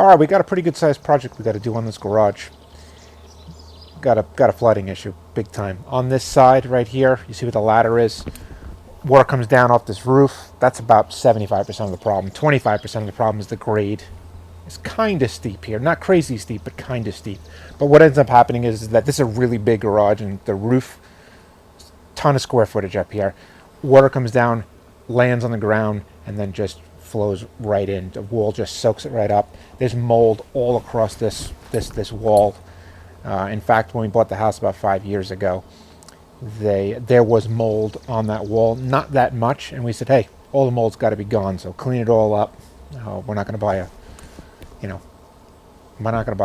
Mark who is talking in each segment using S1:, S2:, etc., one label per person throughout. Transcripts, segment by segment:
S1: All right, we got a pretty good sized project we got to do on this garage. Got a flooding issue, big time. On this side right here, you see what the ladder is. Water comes down off this roof. That's about 75% of the problem. 25% of the problem is the grade. It's kind of steep here, not crazy steep, but kind of steep. But what ends up happening is that this is a really big garage, and the roof, ton of square footage up here. Water comes down, lands on the ground, and then just flows right in. The wall just soaks it right up. There's mold all across this wall. In fact, when we bought the house about 5 years ago, there was mold on that wall, not that much, and we said, hey, all the mold's got to be gone, so clean it all up. We're not going to buy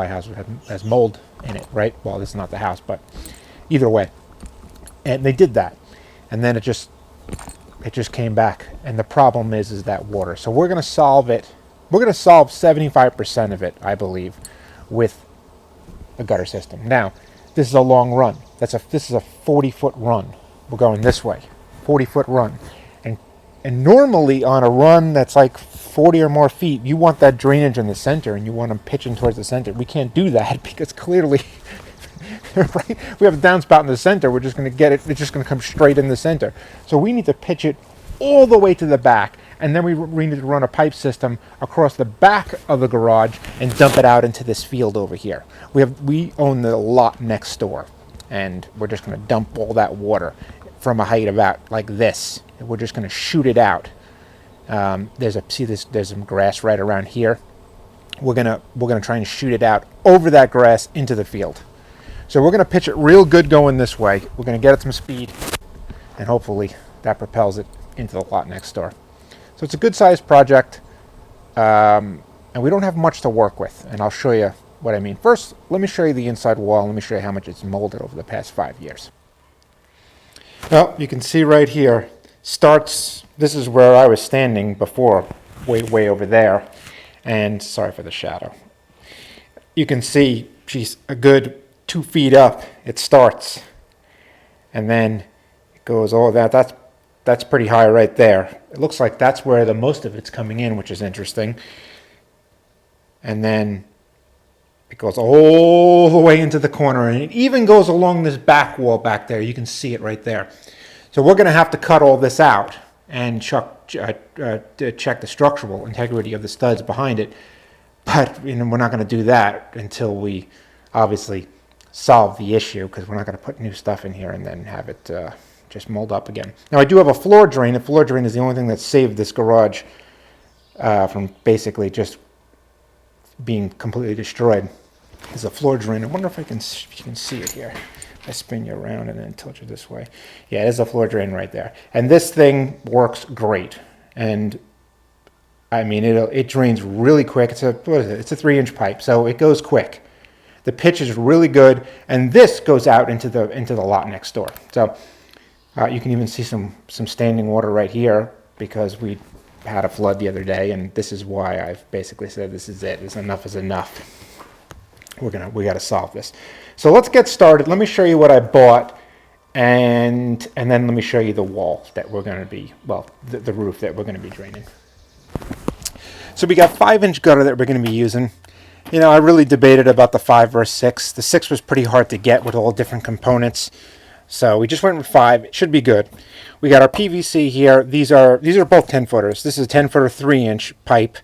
S1: a house that has mold in it, right? Well, this is not the house, but either way. And they did that, and then it just came back, and the problem is that water. So we're going to solve it. We're going to solve 75% of it, I believe, with a gutter system. Now, this is a long run. This is a 40-foot run. We're going this way, 40-foot run, and normally on a run that's like 40 or more feet, you want that drainage in the center, and you want them pitching towards the center. We can't do that because clearly, right? We have a downspout in the center. We're just going to get it. It's just going to come straight in the center. So we need to pitch it all the way to the back, and then we need to run a pipe system across the back of the garage and dump it out into this field over here. We own the lot next door, and we're just going to dump all that water from a height about like this. And we're just going to shoot it out. There's some grass right around here. We're gonna try and shoot it out over that grass into the field. So we're gonna pitch it real good going this way. We're gonna get it some speed, and hopefully that propels it into the lot next door. So it's a good sized project, and we don't have much to work with. And I'll show you what I mean. First, let me show you the inside wall. Let me show you how much it's molded over the past 5 years. Well, you can see right here. This is where I was standing before, way over there, and sorry for the shadow. You can see she's a good 2 feet up. It starts, and then it goes all that. That's pretty high right there. It looks like that's where the most of it's coming in, which is interesting. And then it goes all the way into the corner, and it even goes along this back wall back there. You can see it right there. So we're going to have to cut all this out and check the structural integrity of the studs behind it. But we're not going to do that until we obviously solve the issue, because we're not going to put new stuff in here and then have it just mold up again. Now, I do have a floor drain. The floor drain is the only thing that saved this garage from basically just being completely destroyed. There's a floor drain. I wonder if you can see it here. I spin you around and then tilt you this way. Yeah, there's a floor drain right there. And this thing works great. And I mean, it drains really quick. It's a 3-inch pipe, so it goes quick. The pitch is really good, and this goes out into the lot next door. So you can even see some standing water right here, because we had a flood the other day, and this is why I've basically said this is it. Enough is enough. We got to solve this. So let's get started. Let me show you what I bought, and then let me show you the wall that we're going to be, the roof that we're going to be draining. So we got 5-inch gutter that we're going to be using. You know, I really debated about the 5 or 6. The 6 was pretty hard to get with all different components, so we just went with 5. It should be good. We got our PVC here. These are both 10-footers. This is a 10-footer 3-inch pipe.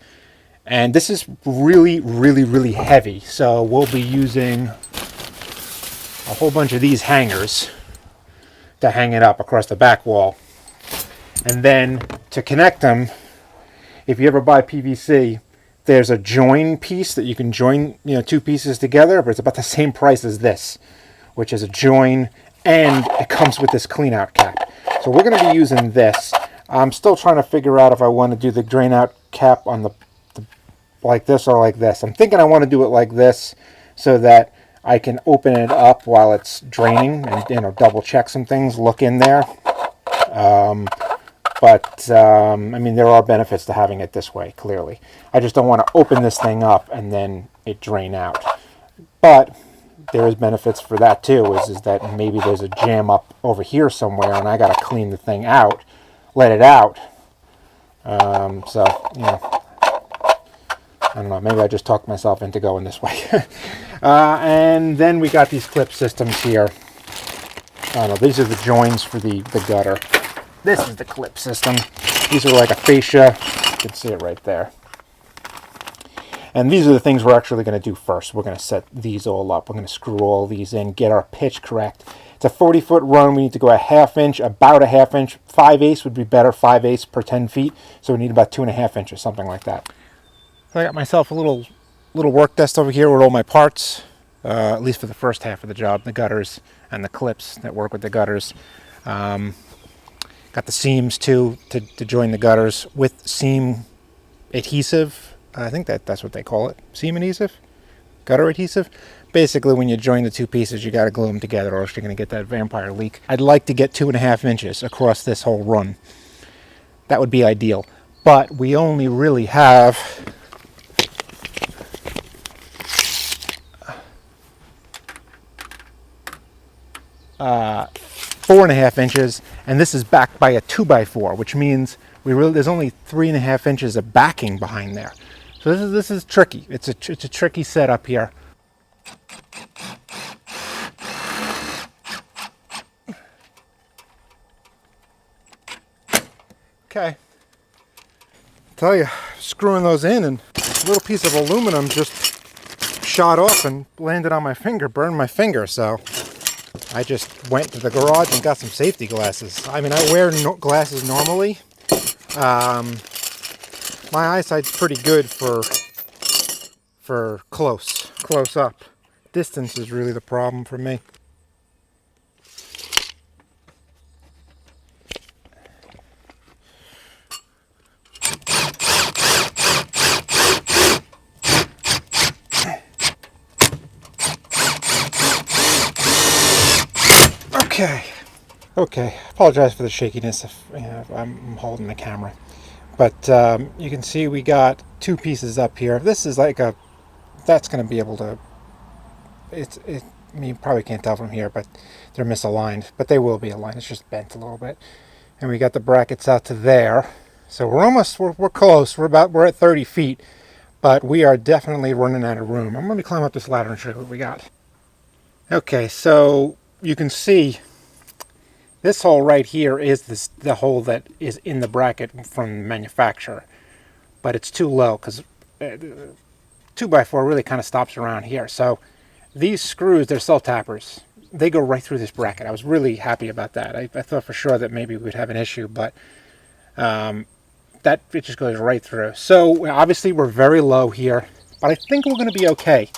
S1: And this is really, really, really heavy. So we'll be using a whole bunch of these hangers to hang it up across the back wall. And then to connect them, if you ever buy PVC, there's a join piece that you can join, 2 pieces together, but it's about the same price as this, which is a join, and it comes with this clean out cap. So we're going to be using this. I'm still trying to figure out if I want to do the drain out cap on the like this or like this. I'm thinking I want to do it like this so that I can open it up while it's draining and double check some things, look in there. But I mean, there are benefits to having it this way, clearly. I just don't want to open this thing up and then it drain out. But there is benefits for that too, is that maybe there's a jam up over here somewhere and I got to clean the thing out, let it out. So, I don't know, maybe I just talked myself into going this way. And then we got these clip systems here. I don't know, these are the joins for the gutter. This is the clip system. These are like a fascia. You can see it right there. And these are the things we're actually going to do first. We're going to set these all up. We're going to screw all these in, get our pitch correct. It's a 40-foot run. We need to go a ½ inch, about a ½ inch. 5/8 would be better, 5/8 per 10 feet. So we need about 2.5 inches, something like that. So I got myself a little work desk over here with all my parts, at least for the first half of the job, the gutters and the clips that work with the gutters. Got the seams too to join the gutters with seam adhesive. I think that's what they call it. Seam adhesive? Gutter adhesive? Basically, when you join the two pieces, you got to glue them together or else you're going to get that vampire leak. I'd like to get 2.5 inches across this whole run. That would be ideal. But we only really have 4.5 inches, and this is backed by a 2x4, which means there's only 3.5 inches of backing behind there. So this is tricky. It's a tricky setup here. Okay. Tell you, screwing those in, and a little piece of aluminum just shot off and landed on my finger, burned my finger. So I just went to the garage and got some safety glasses. I mean, I wear glasses normally. My eyesight's pretty good for close up. Distance is really the problem for me. Okay. Apologize for the shakiness if I'm holding the camera. But you can see we got two pieces up here. This is like that's going to be able to, you probably can't tell from here, but they're misaligned. But they will be aligned. It's just bent a little bit. And we got the brackets out to there. So we're close. We're at 30 feet. But we are definitely running out of room. I'm going to climb up this ladder and show you what we got. Okay, so you can see this hole right here is the hole that is in the bracket from the manufacturer, but it's too low because 2x4 really kind of stops around here. So these screws, they're self-tappers. They go right through this bracket. I was really happy about that. I thought for sure that maybe we'd have an issue, but it just goes right through. So obviously we're very low here, but I think we're going to be okay.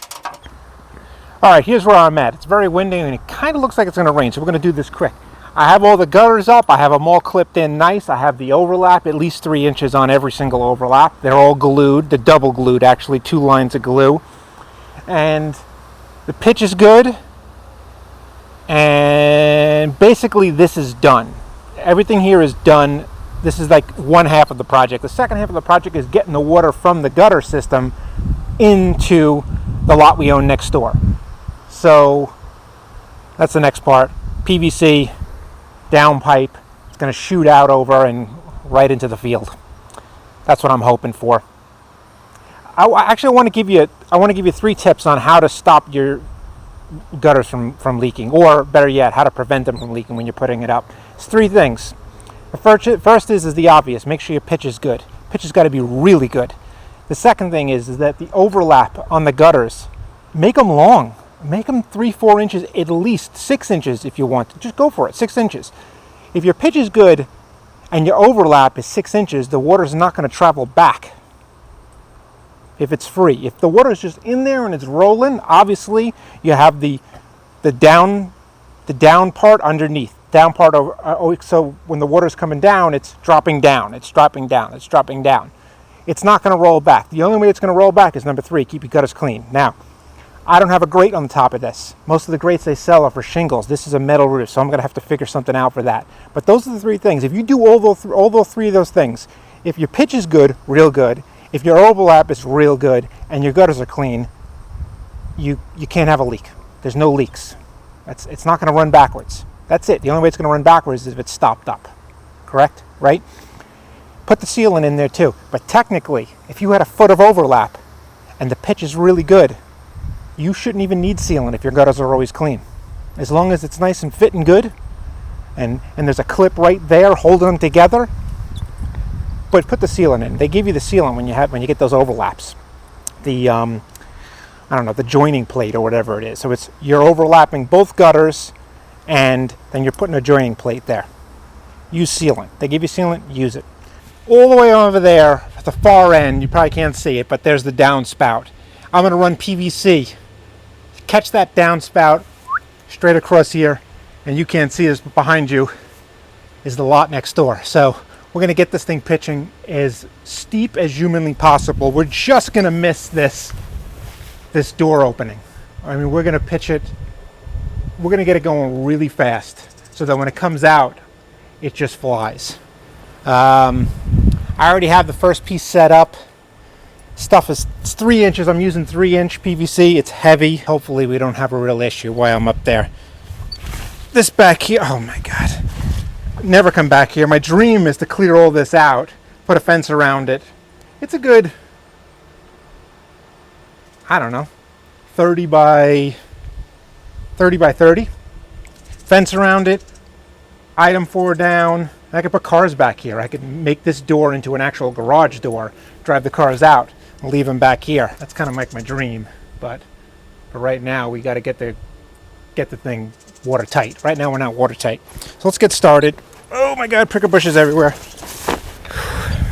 S1: All right, here's where I'm at. It's very windy and it kind of looks like it's going to rain, so we're going to do this quick. I have all the gutters up. I have them all clipped in nice. I have the overlap, at least 3 inches on every single overlap. They're all glued. They're double glued, actually, 2 lines of glue. And the pitch is good. And basically, this is done. Everything here is done. This is like one half of the project. The second half of the project is getting the water from the gutter system into the lot we own next door. So that's the next part. PVC down pipe. It's going to shoot out over and right into the field. That's what I'm hoping for. I want to give you 3 tips on how to stop your gutters from leaking, or better yet, how to prevent them from leaking when you're putting it up. It's 3 things. The first is the obvious. Make sure your pitch is good. Pitch has got to be really good. The second thing is that the overlap on the gutters, make them long. Make them 3-4 inches, at least 6 inches if you want. Just go for it, 6 inches. If your pitch is good and your overlap is 6 inches, the water's not going to travel back if it's free. If the water's just in there and it's rolling, obviously you have the down part underneath. Down part over, so when the water's coming down, it's dropping down. It's dropping down. It's dropping down. It's not going to roll back. The only way it's going to roll back is number 3, keep your gutters clean. Now, I don't have a grate on the top of this. Most of the grates they sell are for shingles. This is a metal roof, so I'm going to have to figure something out for that. But those are the 3 things. If you do all those 3 of those things, if your pitch is good, real good, if your overlap is real good, and your gutters are clean, you can't have a leak. There's no leaks. It's not going to run backwards. That's it. The only way it's going to run backwards is if it's stopped up. Correct? Right? Put the sealant in there too. But technically, if you had a foot of overlap, and the pitch is really good, you shouldn't even need sealant if your gutters are always clean. As long as it's nice and fit and good, and there's a clip right there holding them together, but put the sealant in. They give you the sealant when you get those overlaps. The I don't know, the joining plate or whatever it is. So you're overlapping both gutters, and then you're putting a joining plate there. Use sealant. They give you sealant, use it. All the way over there at the far end, you probably can't see it, but there's the downspout. I'm going to run PVC. Catch that downspout straight across here, and you can't see this, but behind you is the lot next door. So we're going to get this thing pitching as steep as humanly possible. We're just going to miss this door opening. I mean, we're going to pitch it, we're going to get it going really fast so that when it comes out, it just flies. I already have the first piece set up. Stuff is, it's 3 inches. I'm using 3-inch PVC. It's heavy. Hopefully we don't have a real issue while I'm up there. This back here, oh my God. Never come back here. My dream is to clear all this out, put a fence around it. It's a good, I don't know, 30 by 30. Fence around it, item 4 down. I could put cars back here. I could make this door into an actual garage door, drive the cars out, and leave them back here. That's kind of like my dream. But for right now, we got to get the thing watertight. Right now, we're not watertight. So let's get started. Oh my God, prickle bushes everywhere.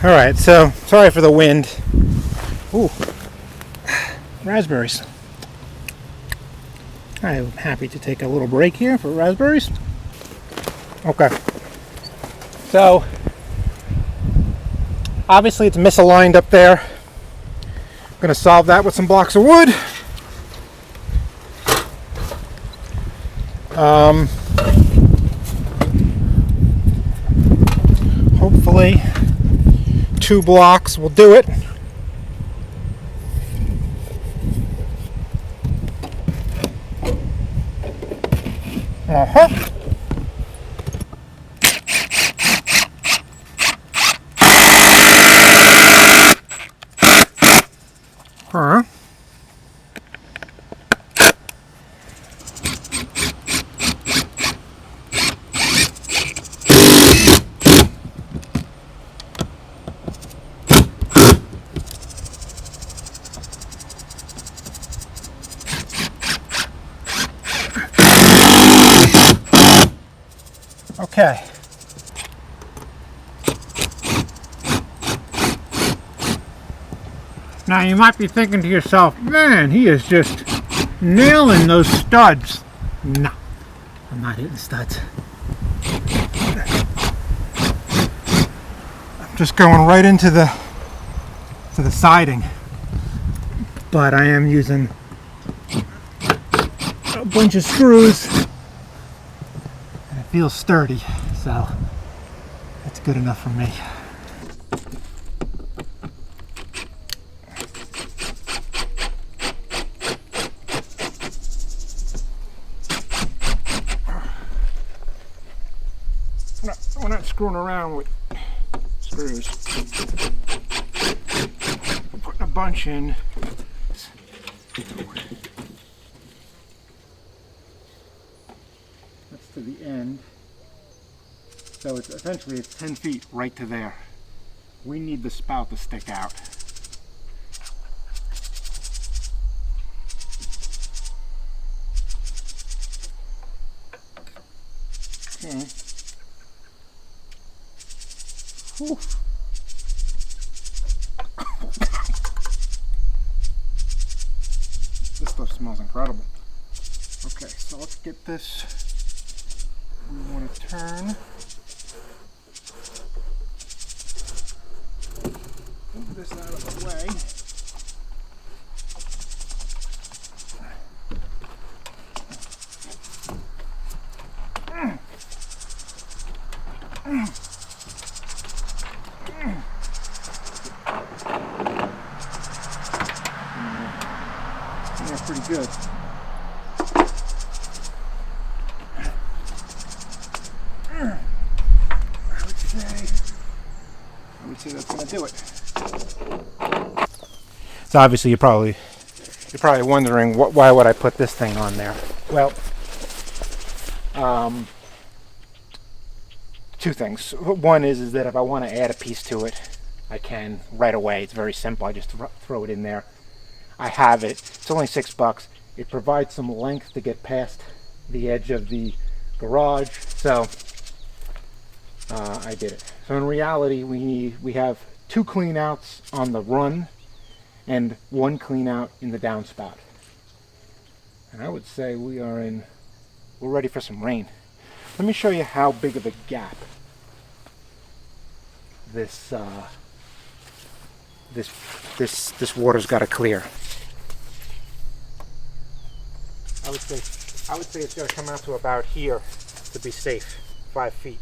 S1: All right, so sorry for the wind. Ooh, raspberries. I'm happy to take a little break here for raspberries. Okay. So, obviously it's misaligned up there. I'm going to solve that with some blocks of wood. Hopefully 2 blocks will do it. Uh-huh. Okay. Now you might be thinking to yourself, man, he is just nailing those studs. No, I'm not hitting studs. I'm just going right into the siding. But I am using a bunch of screws. And it feels sturdy, so that's good enough for me. We're not screwing around with screws. We're putting a bunch in. That's to the end. So it's essentially 10 feet right to there. We need the spout to stick out. Okay. Whew. This stuff smells incredible. Okay, so let's get this. We want to turn. Move this out of the way. Pretty good. I would say that's going to do it. So obviously you're probably wondering why would I put this thing on there? Well, two things. One is that if I want to add a piece to it, I can right away. It's very simple. I just throw it in there. I have it. It's only $6. It provides some length to get past the edge of the garage, so I did it. So in reality, we have 2 clean outs on the run and 1 clean out in the downspout. And I would say we're ready for some rain. Let me show you how big of a gap this water's got to clear. I would say it's got to come out to about here to be safe, 5 feet.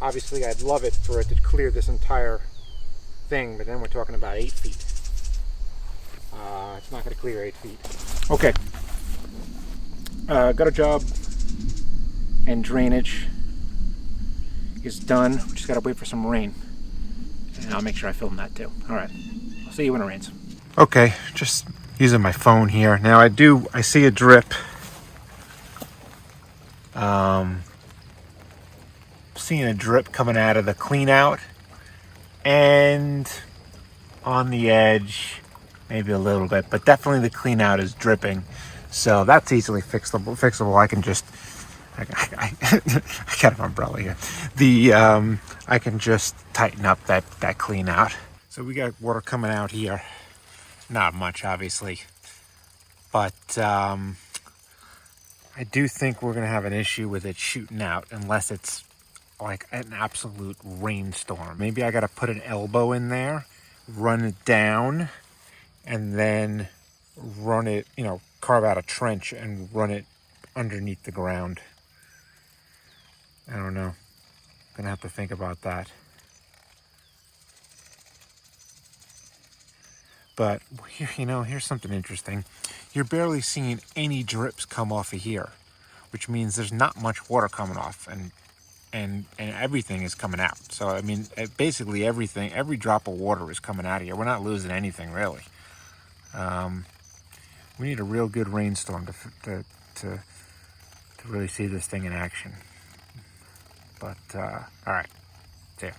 S1: Obviously, I'd love it for it to clear this entire thing, but then we're talking about 8 feet. It's not going to clear 8 feet. Okay. Got a job, and drainage is done. We just got to wait for some rain. And I'll make sure I film that too. All right. I'll see you when it rains. Okay, just using my phone here. Now I see a drip. Seeing a drip coming out of the clean out, and on the edge maybe a little bit, but definitely the clean out is dripping, so that's easily fixable. I can just I got an umbrella here. I can just tighten up that clean out. So we got water coming out here, not much obviously, but I do think we're gonna have an issue with it shooting out unless it's like an absolute rainstorm. Maybe I gotta put an elbow in there, run it down, and then run it, carve out a trench and run it underneath the ground. I don't know. Gonna have to think about that. But here, here's something interesting. You're barely seeing any drips come off of here, which means there's not much water coming off, and everything is coming out. So I mean, basically everything, every drop of water is coming out of here. We're not losing anything really. We need a real good rainstorm to really see this thing in action. But all right, see ya.